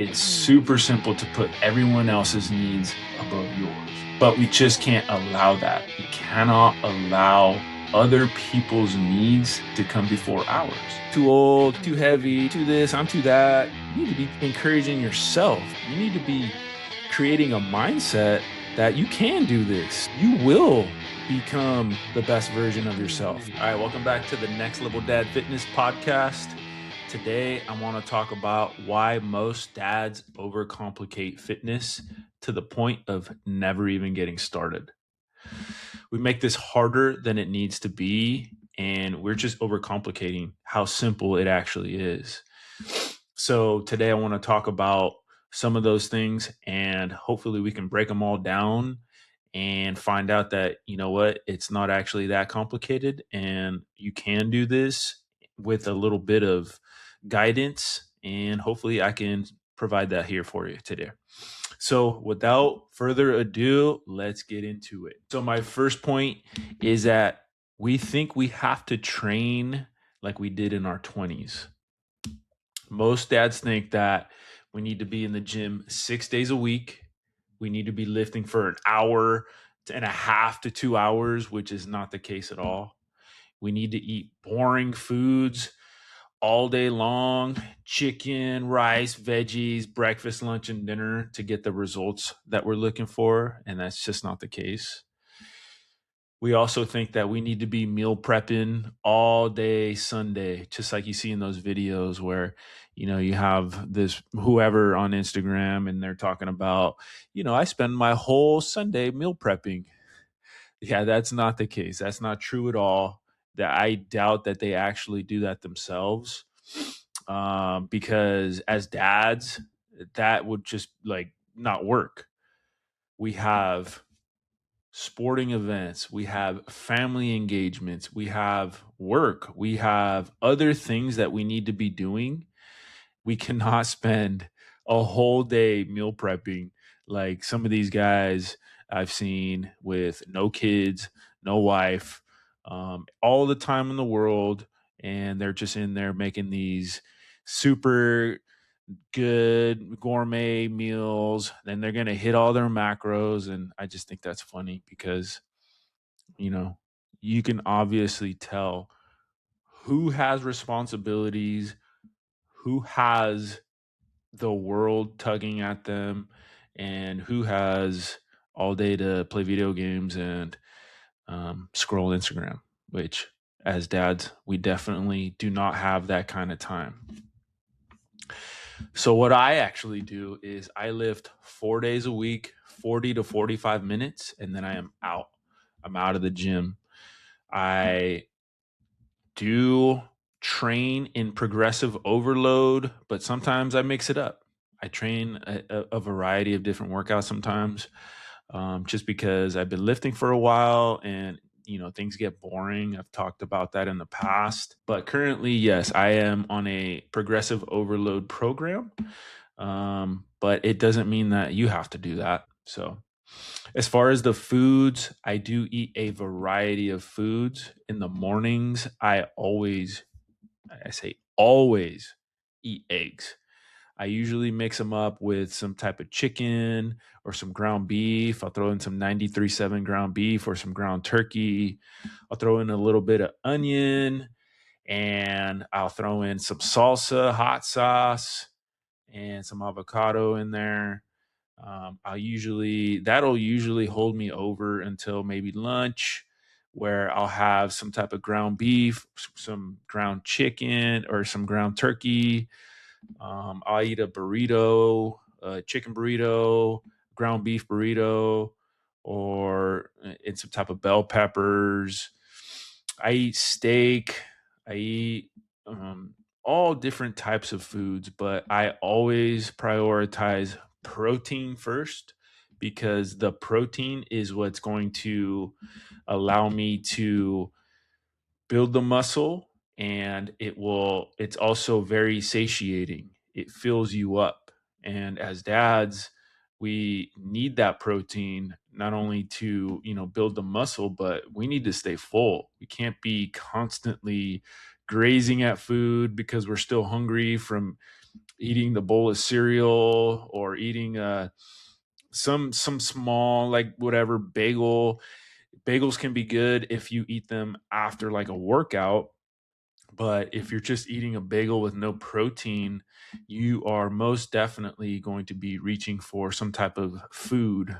It's super simple to put everyone else's needs above yours. But we just can't allow that. We cannot allow other people's needs to come before ours. Too old, too heavy, too this, I'm too that. You need to be encouraging yourself. You need to be creating a mindset that you can do this. You will become the best version of yourself. All right, welcome back to the Next Level Dad Fitness Podcast. Today, I want to talk about why most dads overcomplicate fitness to the point of never even getting started. We make this harder than it needs to be, and we're just overcomplicating how simple it actually is. So, today, I want to talk about some of those things, and hopefully, we can break them all down and find out that, you know what, it's not actually that complicated, and you can do this with a little bit of guidance, and hopefully I can provide that here for you today. So without further ado, let's get into it. So my first point is that we think we have to train like we did in our 20s. Most dads think that we need to be in the gym 6 days a week. We need to be lifting for an hour and a half to 2 hours, which is not the case at all. We need to eat boring foods all day long, chicken, rice, veggies, breakfast, lunch, and dinner to get the results that we're looking for. And that's just not the case. We also think that we need to be meal prepping all day Sunday, just like you see in those videos where, you have this whoever on Instagram and they're talking about, I spend my whole Sunday meal prepping. Yeah, that's not the case. That's not true at all. That I doubt that they actually do that themselves. Because as dads, that would just like not work. We have sporting events, we have family engagements, we have work, we have other things that we need to be doing. We cannot spend a whole day meal prepping like some of these guys I've seen with no kids, no wife, all the time in the world. And they're just in there making these super good gourmet meals. Then they're going to hit all their macros. And I just think that's funny because, you know, you can obviously tell who has responsibilities, who has the world tugging at them, and who has all day to play video games and scroll Instagram, which as dads, we definitely do not have that kind of time. So what I actually do is I lift 4 days a week, 40 to 45 minutes, and then I am out. I'm out of the gym. I do train in progressive overload, but sometimes I mix it up. I train a variety of different workouts sometimes, just because I've been lifting for a while and things get boring. I've talked about that in the past, but currently, yes, I am on a progressive overload program. But it doesn't mean that you have to do that. So as far as the foods, I do eat a variety of foods. In the mornings, I say always eat eggs. I usually mix them up with some type of chicken or some ground beef. I'll throw in some 93.7 ground beef or some ground turkey. I'll throw in a little bit of onion and I'll throw in some salsa, hot sauce, and some avocado in there. That'll usually hold me over until maybe lunch, where I'll have some type of ground beef, some ground chicken, or some ground turkey. I'll eat a burrito, a chicken burrito, ground beef burrito, or in some type of bell peppers. I eat steak. I eat all different types of foods, but I always prioritize protein first because the protein is what's going to allow me to build the muscle, and it's also very satiating. It fills you up. And as dads, we need that protein not only to, build the muscle, but we need to stay full. We can't be constantly grazing at food because we're still hungry from eating the bowl of cereal or eating some small like whatever bagel. Bagels can be good if you eat them after like a workout, but if you're just eating a bagel with no protein, you are most definitely going to be reaching for some type of food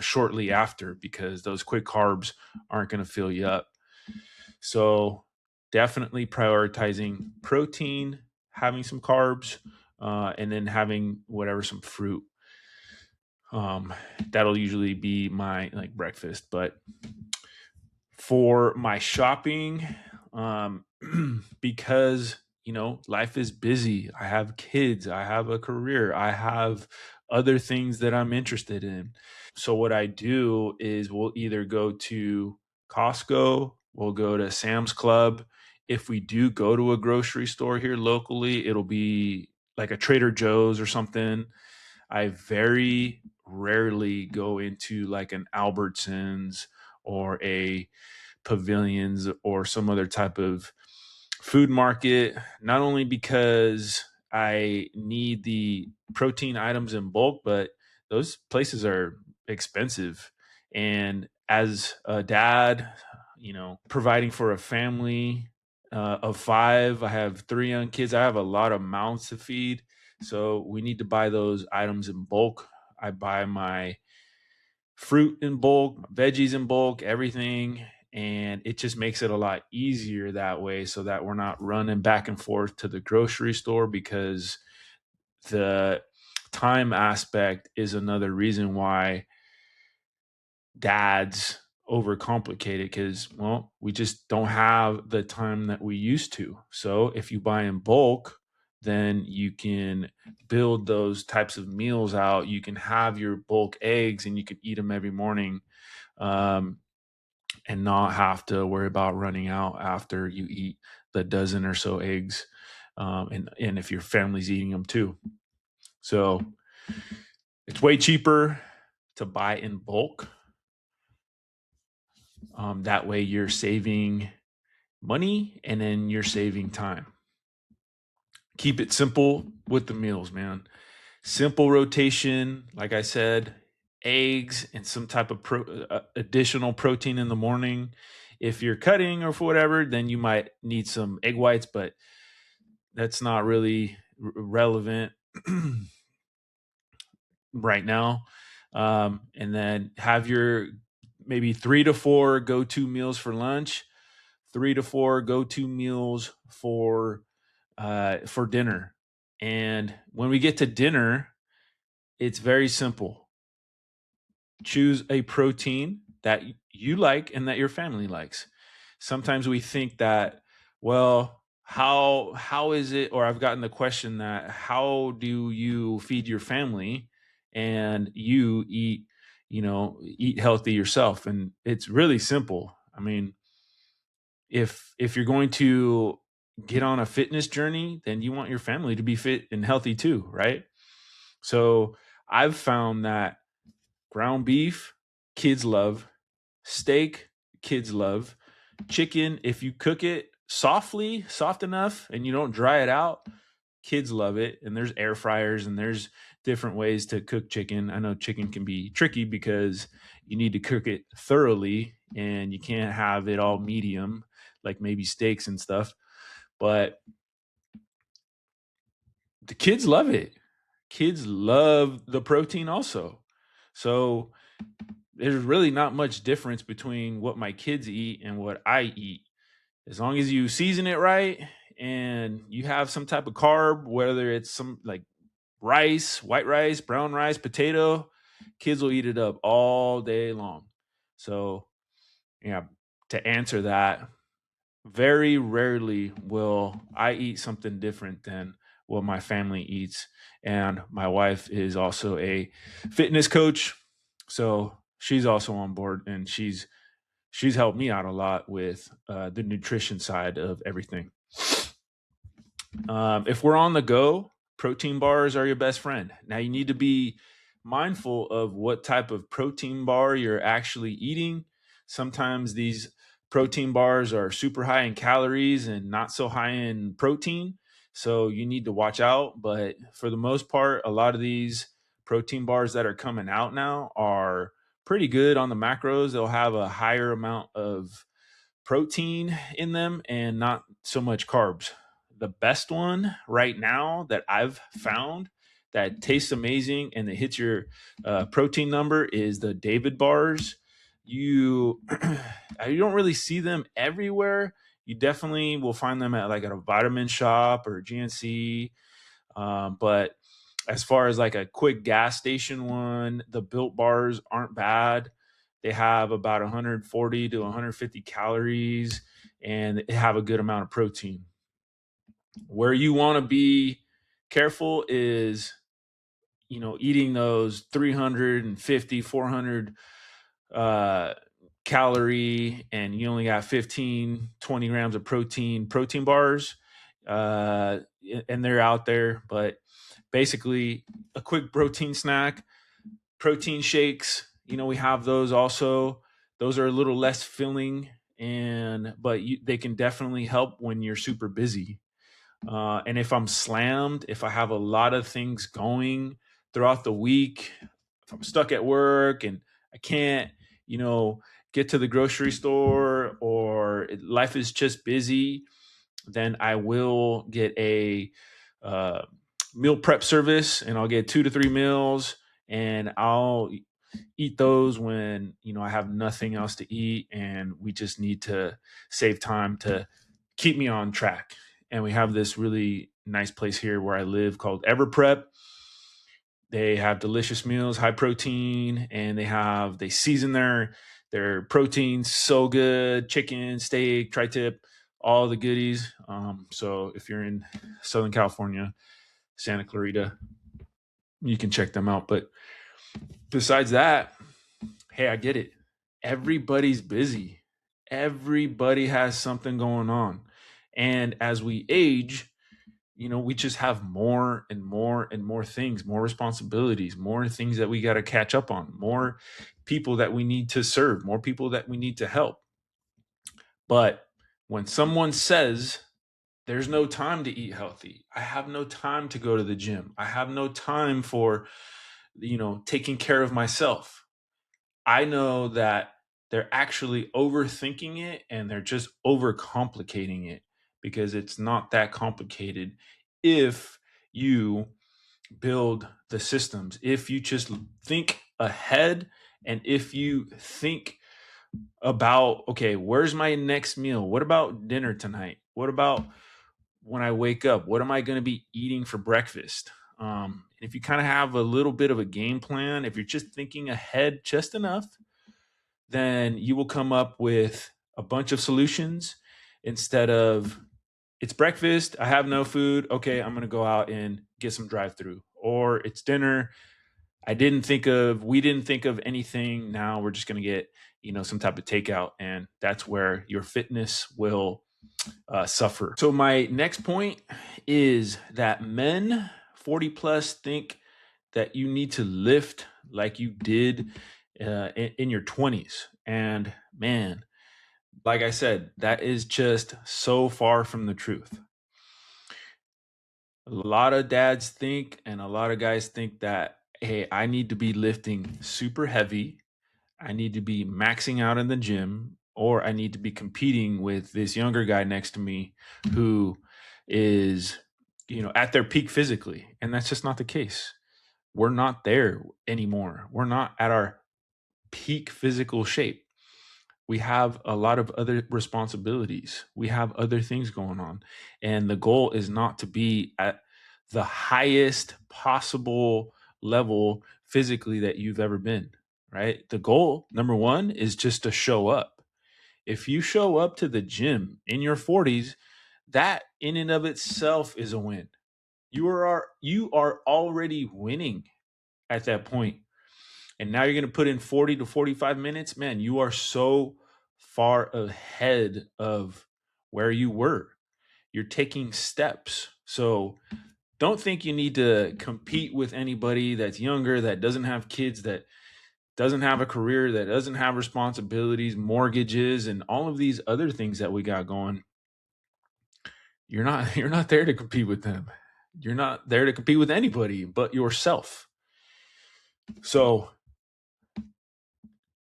shortly after, because those quick carbs aren't going to fill you up. So definitely prioritizing protein, having some carbs, and then having whatever, some fruit. Um, that'll usually be my like breakfast. But for my shopping, um, because life is busy. I have kids. I have a career. I have other things that I'm interested in. So what I do is we'll either go to Costco, we'll go to Sam's Club. If we do go to a grocery store here locally, it'll be like a Trader Joe's or something. I very rarely go into like an Albertsons or a Pavilions or some other type of food market, not only because I need the protein items in bulk, but those places are expensive. And as a dad, providing for a family of five, I have three young kids. I have a lot of mouths to feed. So we need to buy those items in bulk. I buy my fruit in bulk, veggies in bulk, everything. And it just makes it a lot easier that way, so that we're not running back and forth to the grocery store, because the time aspect is another reason why dads overcomplicate it, because, well, we just don't have the time that we used to. So if you buy in bulk, then you can build those types of meals out. You can have your bulk eggs and you can eat them every morning, um, and not have to worry about running out after you eat the dozen or so eggs. And if your family's eating them too. So it's way cheaper to buy in bulk. That way you're saving money and then you're saving time. Keep it simple with the meals, man. Simple rotation, like I said, eggs and some type of additional protein in the morning. If you're cutting or for whatever, then you might need some egg whites, but that's not really relevant right now. And then have your maybe 3 to 4 go-to meals for lunch, 3 to 4 go-to meals for dinner. And when we get to dinner, it's very simple. Choose a protein that you like and that your family likes. Sometimes we think that, well, how is it, or I've gotten the question that, how do you feed your family and you eat healthy yourself? And it's really simple. I mean, if you're going to get on a fitness journey, then you want your family to be fit and healthy too, right? So I've found that ground beef, kids love. Steak, kids love. Chicken, if you cook it soft enough, and you don't dry it out, kids love it. And there's air fryers and there's different ways to cook chicken. I know chicken can be tricky because you need to cook it thoroughly and you can't have it all medium like maybe steaks and stuff. But the kids love it. Kids love the protein also. So there's really not much difference between what my kids eat and what I eat. As long as you season it right and you have some type of carb, whether it's some like rice, white rice, brown rice, potato, kids will eat it up all day long. So, yeah, to answer that, very rarely will I eat something different than what my family eats. And my wife is also a fitness coach. So she's also on board, and she's helped me out a lot with the nutrition side of everything. If we're on the go, protein bars are your best friend. Now you need to be mindful of what type of protein bar you're actually eating. Sometimes these protein bars are super high in calories and not so high in protein. So you need to watch out. But for the most part, a lot of these protein bars that are coming out now are pretty good on the macros. They'll have a higher amount of protein in them and not so much carbs. The best one right now that I've found that tastes amazing and that hits your protein number is the David bars. You don't really see them everywhere. You definitely will find them at like at a vitamin shop or GNC. But as far as like a quick gas station one, the Built bars aren't bad. They have about 140 to 150 calories and they have a good amount of protein. Where you want to be careful is, eating those 350, 400 uh, calorie and you only got 15, 20 grams of protein bars. Uh, and they're out there, but basically a quick protein snack, protein shakes, we have those also. Those are a little less filling they can definitely help when you're super busy. And if I'm slammed, if I have a lot of things going throughout the week, if I'm stuck at work and I can't, get to the grocery store or life is just busy, then I will get a uh, meal prep service and I'll get 2 to 3 meals and I'll eat those when, I have nothing else to eat and we just need to save time to keep me on track. And we have this really nice place here where I live called Everprep. They have delicious meals, high protein, and they season their proteins so good, chicken, steak, tri-tip, all the goodies. So if you're in Southern California, Santa Clarita, you can check them out. But besides that, hey, I get it. Everybody's busy. Everybody has something going on. And as we age, we just have more and more and more things, more responsibilities, more things that we got to catch up on, more people that we need to serve, more people that we need to help. But when someone says, there's no time to eat healthy, I have no time to go to the gym, I have no time for, taking care of myself, I know that they're actually overthinking it and they're just overcomplicating it because it's not that complicated if you build the systems, if you just think ahead and if you think about, okay, where's my next meal? What about dinner tonight? What about when I wake up? What am I going to be eating for breakfast? If you kind of have a little bit of a game plan, if you're just thinking ahead just enough, then you will come up with a bunch of solutions instead of it's breakfast, I have no food. Okay, I'm going to go out and get some drive through. Or it's dinner. We didn't think of anything. Now we're just going to get, some type of takeout. And that's where your fitness will suffer. So my next point is that men 40 plus think that you need to lift like you did in your 20s. And man, like I said, that is just so far from the truth. A lot of dads think, and a lot of guys think that, hey, I need to be lifting super heavy. I need to be maxing out in the gym, or I need to be competing with this younger guy next to me who is, at their peak physically. And that's just not the case. We're not there anymore. We're not at our peak physical shape. We have a lot of other responsibilities. We have other things going on. And the goal is not to be at the highest possible level physically that you've ever been, right? The goal, number one, is just to show up. If you show up to the gym in your 40s, that in and of itself is a win. You are already winning at that point. And now you're going to put in 40 to 45 minutes, man, you are so far ahead of where you were. You're taking steps. So don't think you need to compete with anybody that's younger, that doesn't have kids, that doesn't have a career, that doesn't have responsibilities, mortgages, and all of these other things that we got going. you're not there to compete with them. You're not there to compete with anybody but yourself. So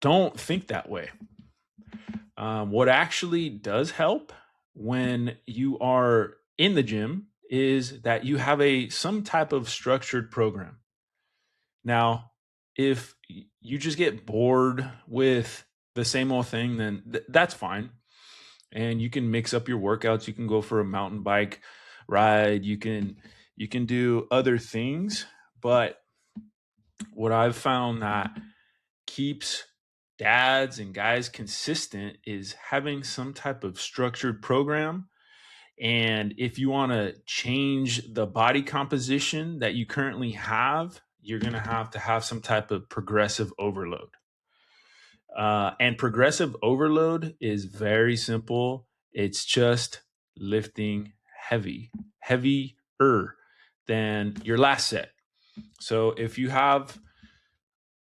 don't think that way. What actually does help when you are in the gym is that you have some type of structured program. Now, if you just get bored with the same old thing, then that's fine. And you can mix up your workouts. You can go for a mountain bike ride. You can do other things. But what I've found that keeps dads and guys consistent is having some type of structured program. And if you want to change the body composition that you currently have, you're going to have some type of progressive overload. And progressive overload is very simple. It's just lifting heavier than your last set. So if you have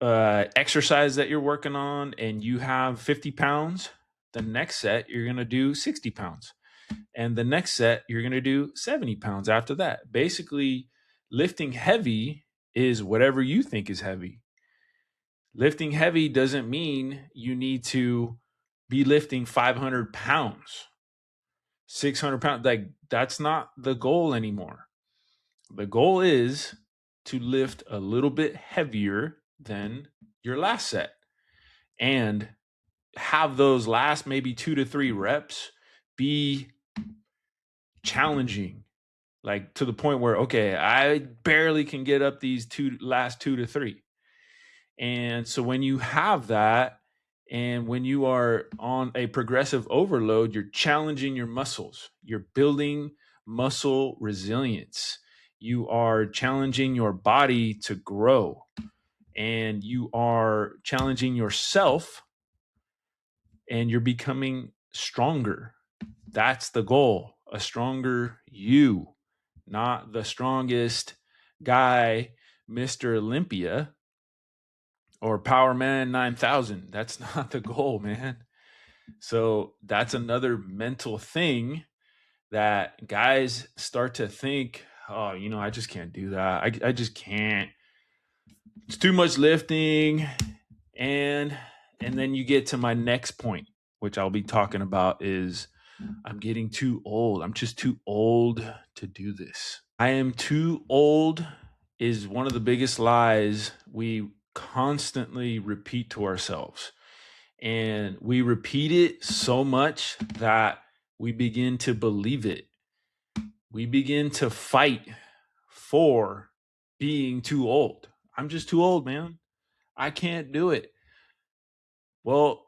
exercise that you're working on and you have 50 pounds, the next set you're going to do 60 pounds. And the next set you're going to do 70 pounds after that. Basically, lifting heavy is whatever you think is heavy. Lifting heavy doesn't mean you need to be lifting 500 pounds, 600 pounds. Like, that's not the goal anymore. The goal is to lift a little bit heavier than your last set and have those last maybe 2 to 3 reps be challenging, like to the point where, okay, I barely can get up these last 2 to 3. And so when you have that, and when you are on a progressive overload, you're challenging your muscles. You're building muscle resilience. You are challenging your body to grow. And you are challenging yourself, and you're becoming stronger. That's the goal. A stronger you, not the strongest guy, Mr. Olympia or Power Man 9000. That's not the goal, man. So that's another mental thing that guys start to think, oh, I just can't do that. I just can't. It's too much lifting. And then you get to my next point, which I'll be talking about, is I'm getting too old. I'm just too old to do this. I am too old is one of the biggest lies we constantly repeat to ourselves. And we repeat it so much that we begin to believe it. We begin to fight for being too old. I'm just too old, man. I can't do it. Well,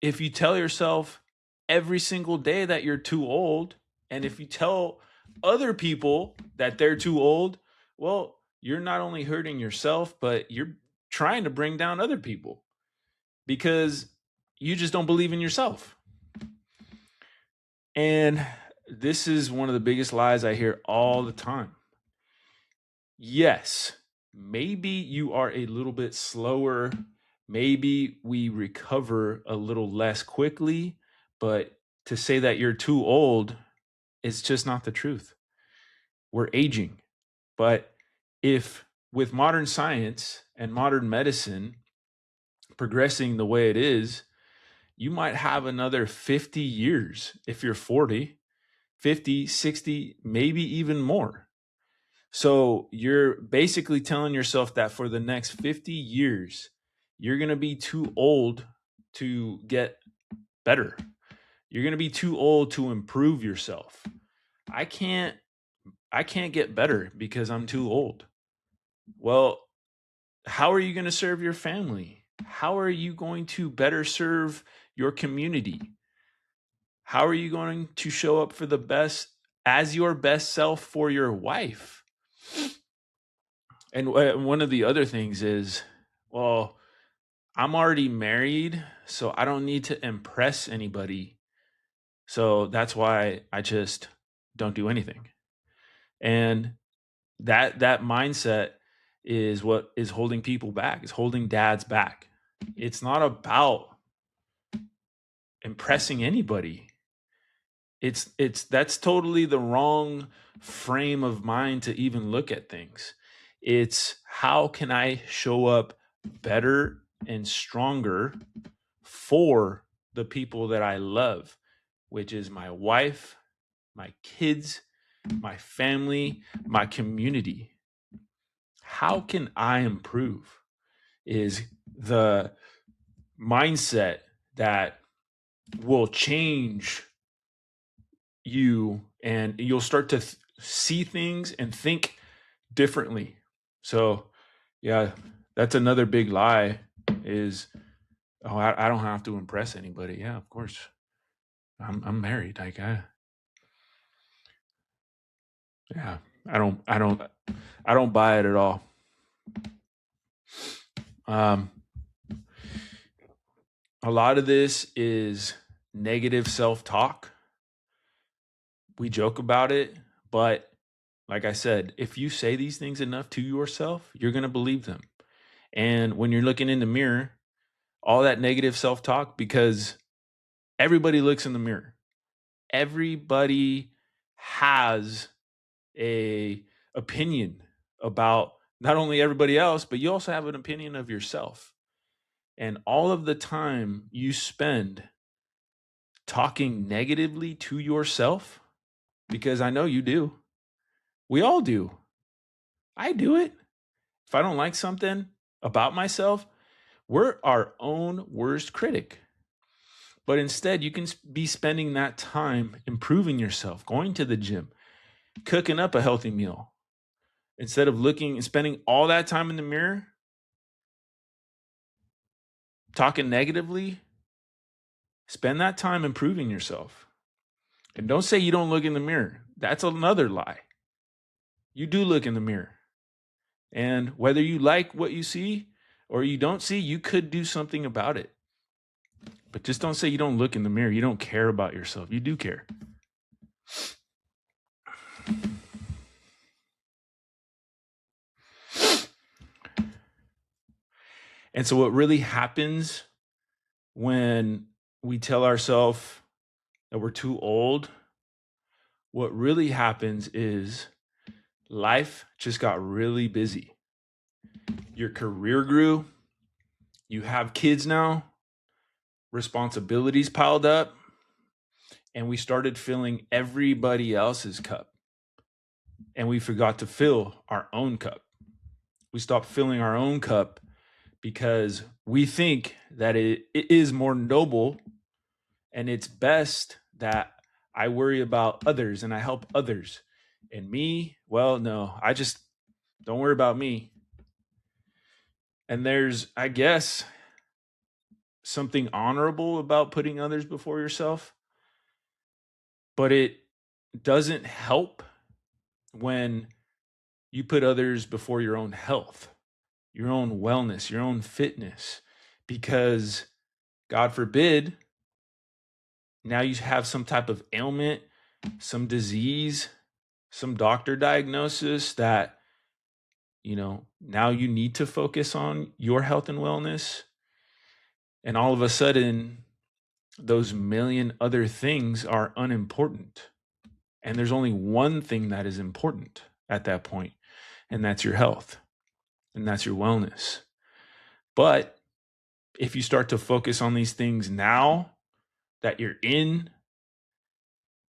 if you tell yourself every single day that you're too old, and if you tell other people that they're too old, well, you're not only hurting yourself, but you're trying to bring down other people because you just don't believe in yourself. And this is one of the biggest lies I hear all the time. Yes, maybe you are a little bit slower. Maybe we recover a little less quickly, but to say that you're too old is just not the truth. We're aging. But if with modern science and modern medicine progressing the way it is, you might have another 50 years if you're 40, 50, 60, maybe even more. So you're basically telling yourself that for the next 50 years, you're going to be too old to get better. You're going to be too old to improve yourself. I can't get better because I'm too old. Well, how are you going to serve your family? How are you going to better serve your community? How are you going to show up for the best as your best self for your wife? And one of the other things is, well, I'm already married, so I don't need to impress anybody. So that's why I just don't do anything. And that mindset is what is holding people back. It's holding dads back. It's not about impressing anybody. That's totally the wrong frame of mind to even look at things. It's how can I show up better and stronger for the people that I love, which is my wife, my kids, my family, my community. How can I improve is the mindset that will change you, and you'll start to see things and think differently. So yeah, that's another big lie is, oh, I don't have to impress anybody. Yeah, of course. I'm married. Yeah, I don't buy it at all. Um, a lot of this is negative self-talk. We joke about it, but like I said, if you say these things enough to yourself, you're going to believe them. And when you're looking in the mirror, all that negative self-talk, because everybody looks in the mirror. Everybody has a opinion about not only everybody else, but you also have an opinion of yourself. And all of the time you spend talking negatively to yourself, because I know you do. We all do. I do it. If I don't like something about myself, we're our own worst critic. But instead, you can be spending that time improving yourself, going to the gym, cooking up a healthy meal. Instead of looking and spending all that time in the mirror, talking negatively, spend that time improving yourself. And don't say you don't look in the mirror. That's another lie. You do look in the mirror. And whether you like what you see or you don't see, you could do something about it. But just don't say you don't look in the mirror. You don't care about yourself. You do care. And so what really happens when we tell ourselves that we're too old, what really happens is life just got really busy. Your career grew. You have kids now. Responsibilities piled up. And we started filling everybody else's cup. And we forgot to fill our own cup. We stopped filling our own cup because we think that it is more noble and it's best that I worry about others and I help others. And me, well, no, I just don't worry about me. And there's, I guess, something honorable about putting others before yourself, but it doesn't help when you put others before your own health, your own wellness, your own fitness, because God forbid, now you have some type of ailment, some disease, some doctor diagnosis that, now you need to focus on your health and wellness. And all of a sudden, those million other things are unimportant. And there's only one thing that is important at that point, and that's your health, and that's your wellness. But if you start to focus on these things now that you're in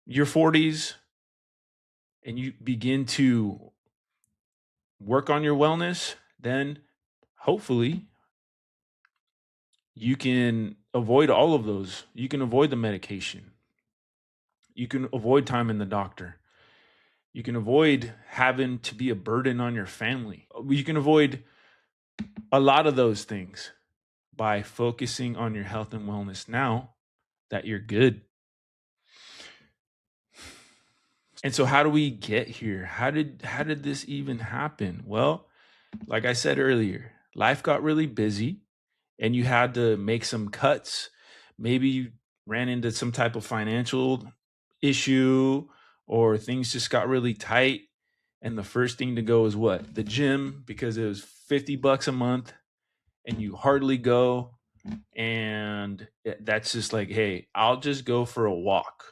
your 40s and you begin to work on your wellness, then hopefully you can avoid all of those. You can avoid the medication. You can avoid time in the doctor. You can avoid having to be a burden on your family. You can avoid a lot of those things by focusing on your health and wellness now that you're good. And so how do we get here? How did this even happen? Well, like I said earlier, life got really busy and you had to make some cuts. Maybe you ran into some type of financial issue or things just got really tight. And the first thing to go is what? The gym, because it was $50 a month and you hardly go. And that's just like, hey, I'll just go for a walk.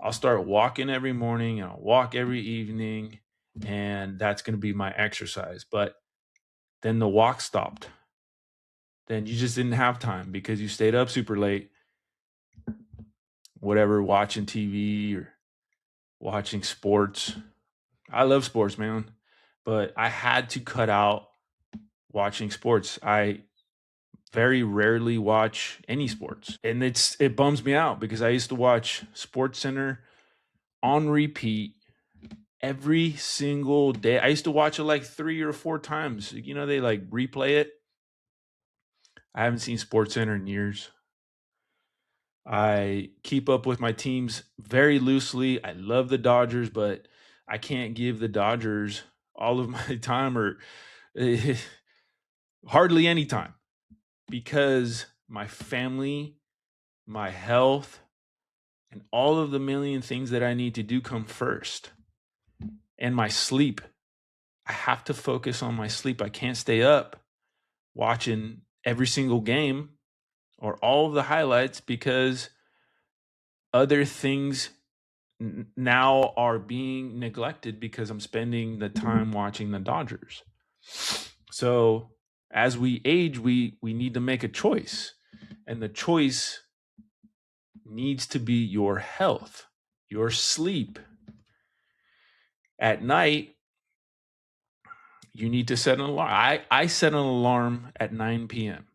I'll start walking every morning and I'll walk every evening, and that's going to be my exercise. But then the walk stopped. Then you just didn't have time because you stayed up super late, whatever, watching TV or watching sports. I love sports, man, but I had to cut out watching sports. I very rarely watch any sports, and it bums me out because I used to watch Sports Center on repeat every single day. I used to watch it like 3 or 4 times. They like replay it. I haven't seen Sports Center in years. I keep up with my teams very loosely. I love the Dodgers, but I can't give the Dodgers all of my time, or hardly any time, because my family, my health, and all of the million things that I need to do come first. And my sleep. I have to focus on my sleep. I can't stay up watching every single game or all of the highlights because other things now are being neglected because I'm spending the time watching the Dodgers. So as we age, we need to make a choice. And the choice needs to be your health, your sleep. At night, you need to set an alarm. I set an alarm at 9 p.m.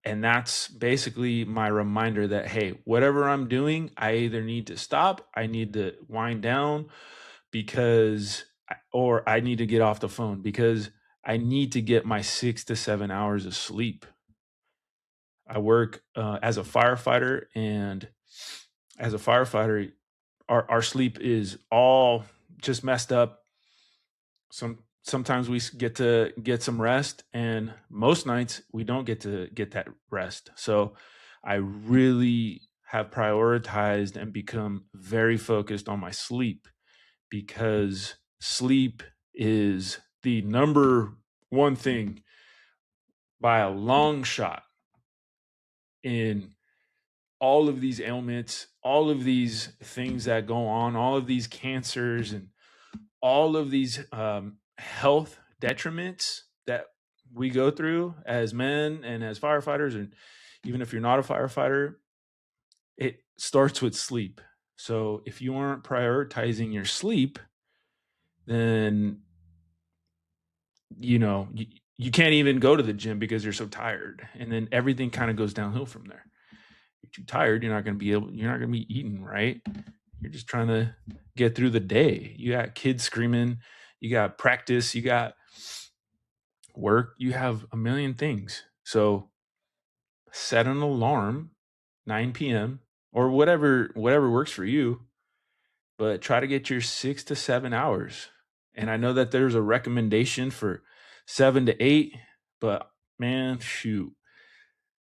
And that's basically my reminder that, hey, whatever I'm doing, I either need to stop, I need to wind down or I need to get off the phone because I need to get my 6 to 7 hours of sleep. I work as a firefighter, and as a firefighter, our sleep is all just messed up. Sometimes we get to get some rest, and most nights we don't get to get that rest. So I really have prioritized and become very focused on my sleep, because sleep is the number one thing by a long shot in all of these ailments, all of these things that go on, all of these cancers, and all of these health detriments that we go through as men and as firefighters. And even if you're not a firefighter, it starts with sleep. So if you aren't prioritizing your sleep, then you can't even go to the gym because you're so tired, and then everything kind of goes downhill from there. You're too tired, you're not going to be eating right. You're just trying to get through the day. You got kids screaming, you got practice, you got work, you have a million things. So set an alarm 9 p.m. or whatever works for you, but try to get your 6 to 7 hours. And I know that there's a recommendation for 7 to 8, but man, shoot,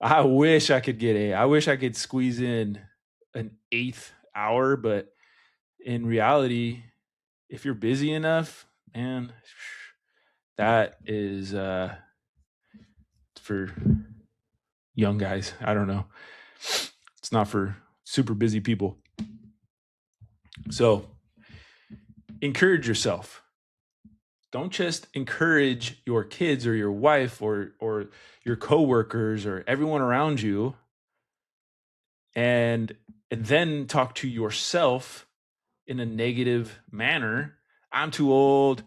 I wish I could get 8. I wish I could squeeze in an eighth hour, but in reality, if you're busy enough, man, that is for young guys. I don't know. It's not for super busy people. So encourage yourself. Don't just encourage your kids or your wife or your coworkers or everyone around you, and then talk to yourself in a negative manner. I'm too old.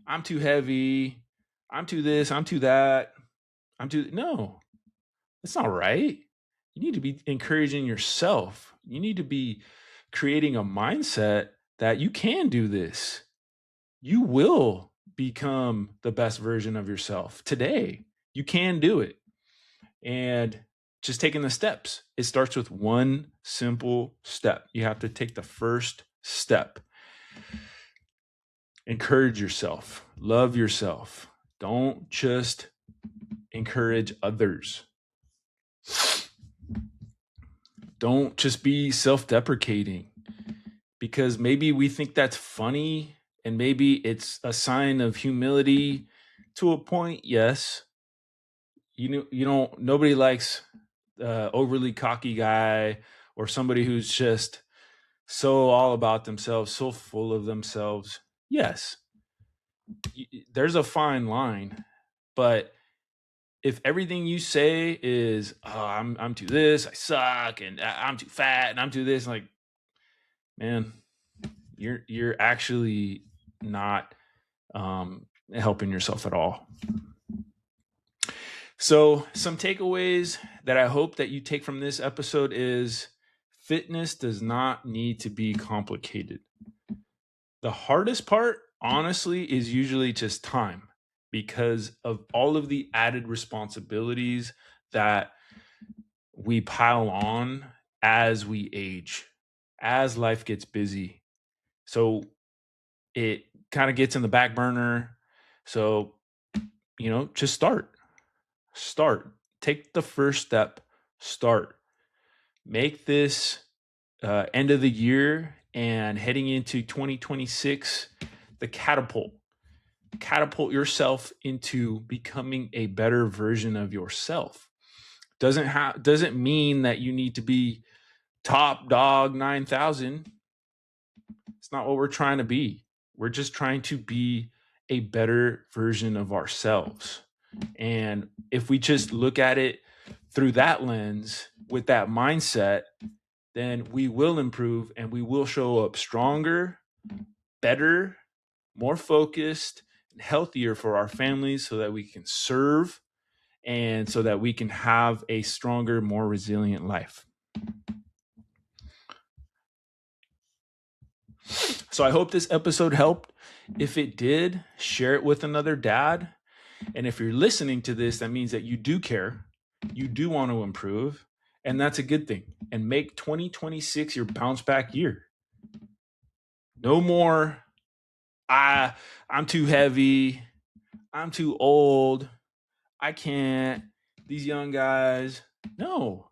I'm too heavy. I'm too this. I'm too that. No, that's not right. You need to be encouraging yourself. You need to be creating a mindset that you can do this. You will become the best version of yourself today. You can do it. And just taking the steps. It starts with one simple step. You have to take the first step. Encourage yourself. Love yourself. Don't just encourage others. Don't just be self-deprecating, because maybe we think that's funny and maybe it's a sign of humility to a point. Yes. Nobody likes overly cocky guy or somebody who's just so all about themselves, so full of themselves. Yes, there's a fine line, but if everything you say is, oh, I'm too this, I suck, and I'm too fat, and I'm too this, like, man, you're actually not helping yourself at all. So, some takeaways that I hope that you take from this episode is fitness does not need to be complicated. The hardest part, honestly, is usually just time because of all of the added responsibilities that we pile on as we age, as life gets busy. So it kind of gets in the back burner. So, just start, take the first step, start, make this end of the year and heading into 2026 the catapult yourself into becoming a better version of yourself. Doesn't mean that you need to be top dog 9,000. It's not what we're trying to be. We're just trying to be a better version of ourselves. And if we just look at it through that lens with that mindset, then we will improve and we will show up stronger, better, more focused, and healthier for our families so that we can serve and so that we can have a stronger, more resilient life. So I hope this episode helped. If it did, share it with another dad. And if you're listening to this, that means that you do care, you do want to improve, and that's a good thing. And make 2026 your bounce back year. No more, I'm too heavy, I'm too old, I can't, these young guys. No,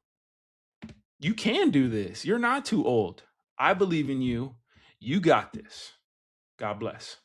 you can do this. You're not too old. I believe in you. You got this. God bless.